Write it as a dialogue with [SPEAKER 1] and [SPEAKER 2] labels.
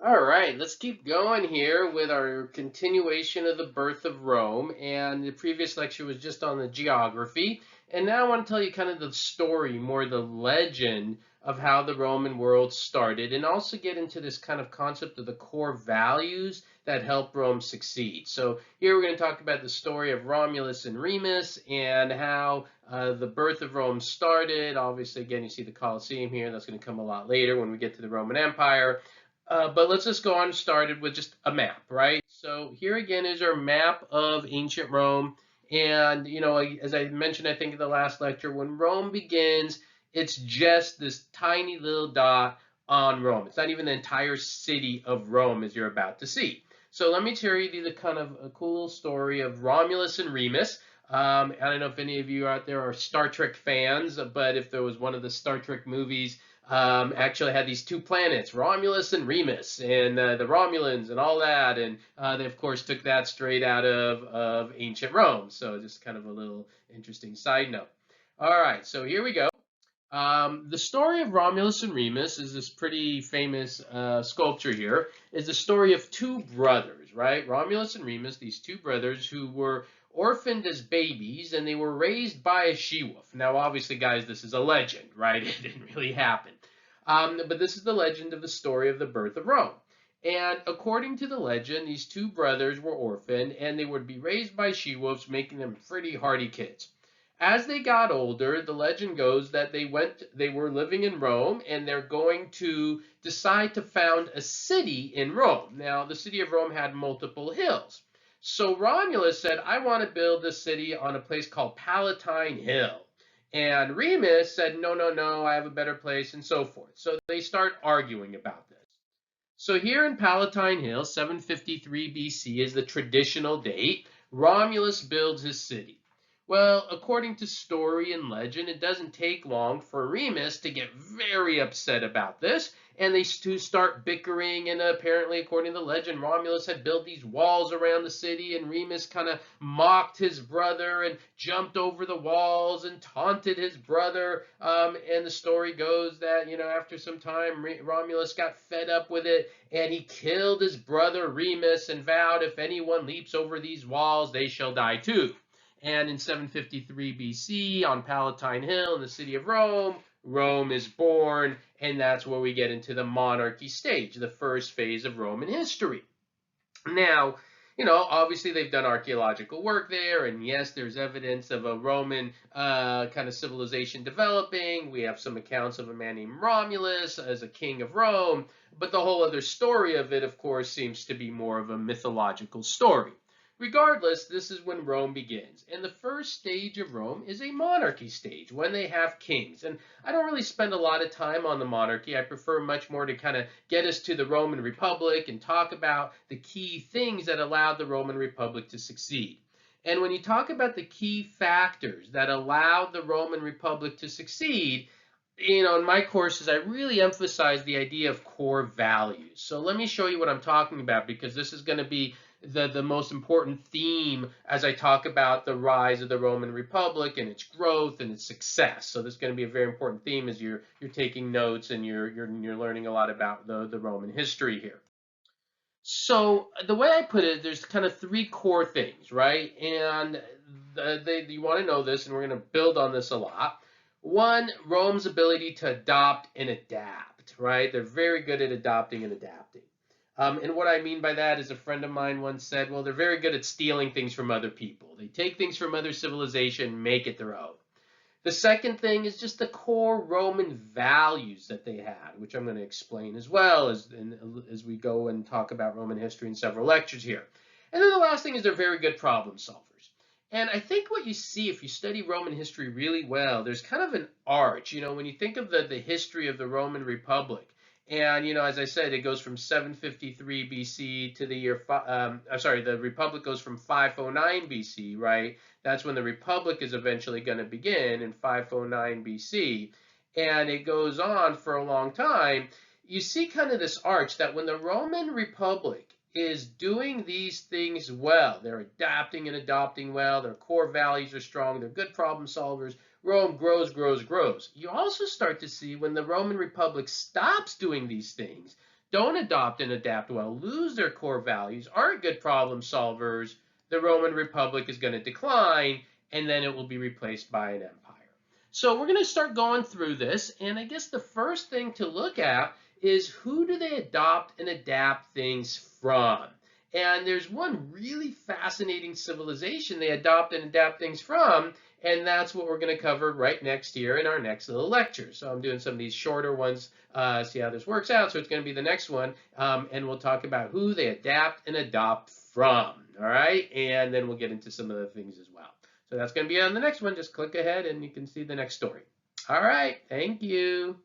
[SPEAKER 1] All right, let's keep going here with our continuation of the birth of Rome. And the previous lecture was just on the geography. And now I want to tell you kind of the story, more the legend of how the Roman world started, and also get into this kind of concept of the core values that help Rome succeed. So here we're going to talk about the story of Romulus and Remus and how the birth of Rome started. Obviously, again, you see the Colosseum here. That's going to come a lot later when we get to the Roman Empire. But let's just go on started with just a map, right? So here again is our map of ancient Rome. And, as I mentioned, I think in the last lecture, when Rome begins, it's just this tiny little dot on Rome. It's not even the entire city of Rome as you're about to see. So let me tell you the kind of a cool little story of Romulus and Remus. I don't know if any of you out there are Star Trek fans, but if there was one of the Star Trek movies, actually had these two planets, Romulus and Remus, and the Romulans and all that. And they, of course, took that straight out of ancient Rome. So just kind of a little interesting side note. All right, so here we go. The story of Romulus and Remus is this pretty famous sculpture here, is the story of two brothers, right? Romulus and Remus, these two brothers who were orphaned as babies and they were raised by a she-wolf. Now, obviously, guys, this is a legend, right? It didn't really happen. But this is the legend of the story of the birth of Rome. And according to the legend, these two brothers were orphaned and they would be raised by she-wolves, making them pretty hardy kids. As they got older, the legend goes that they were living in Rome and they're going to decide to found a city in Rome. Now, the city of Rome had multiple hills. So Romulus said, I want to build a city on a place called Palatine Hill. And Remus said, no, no, no, I have a better place, and so forth. So they start arguing about this. So here in Palatine Hill, 753 BC is the traditional date. Romulus builds his city. Well, according to story and legend, it doesn't take long for Remus to get very upset about this, and they two start bickering. And apparently, according to legend, Romulus had built these walls around the city, and Remus kind of mocked his brother and jumped over the walls and taunted his brother. And the story goes that, after some time, Romulus got fed up with it, and he killed his brother Remus and vowed, if anyone leaps over these walls, they shall die too. And in 753 BC, on Palatine Hill in the city of Rome, Rome is born, and that's where we get into the monarchy stage, the first phase of Roman history. Now, obviously they've done archaeological work there, and yes, there's evidence of a Roman kind of civilization developing. We have some accounts of a man named Romulus as a king of Rome, but the whole other story of it, of course, seems to be more of a mythological story. Regardless, this is when Rome begins. And the first stage of Rome is a monarchy stage, when they have kings. And I don't really spend a lot of time on the monarchy. I prefer much more to kind of get us to the Roman Republic and talk about the key things that allowed the Roman Republic to succeed. And when you talk about the key factors that allowed the Roman Republic to succeed, in my courses, I really emphasize the idea of core values. So let me show you what I'm talking about, because this is going to be the most important theme as I talk about the rise of the Roman Republic and its growth and its success. So this is going to be a very important theme as you're taking notes and you're learning a lot about the Roman history here. So the way I put it, there's kind of three core things, right? And you want to know this, and we're going to build on this a lot. One, Rome's ability to adopt and adapt, right? They're very good at adopting and adapting. And what I mean by that is a friend of mine once said, well, they're very good at stealing things from other people. They take things from other civilization, make it their own. The second thing is just the core Roman values that they had, which I'm going to explain as well as we go and talk about Roman history in several lectures here. And then the last thing is they're very good problem solvers. And I think what you see if you study Roman history really well, there's kind of an arch. When you think of the history of the Roman Republic, and, as I said, it goes from 753 BC to the year, the Republic goes from 509 BC, right? That's when the Republic is eventually going to begin in 509 BC. And it goes on for a long time. You see kind of this arch that when the Roman Republic is doing these things well, they're adapting and adopting well, their core values are strong, they're good problem solvers, Rome grows, grows, grows. You also start to see when the Roman Republic stops doing these things, don't adopt and adapt well, lose their core values, aren't good problem solvers, the Roman Republic is going to decline, and then it will be replaced by an empire. So we're going to start going through this, and I guess the first thing to look at is who do they adopt and adapt things from? And there's one really fascinating civilization they adopt and adapt things from, and that's what we're going to cover right next year in our next little lecture. So I'm doing some of these shorter ones, see how this works out. So it's going to be the next one, and we'll talk about who they adapt and adopt from. All right, and then we'll get into some other things as well. So that's going to be on the next one. Just click ahead and you can see the next story. All right, thank you.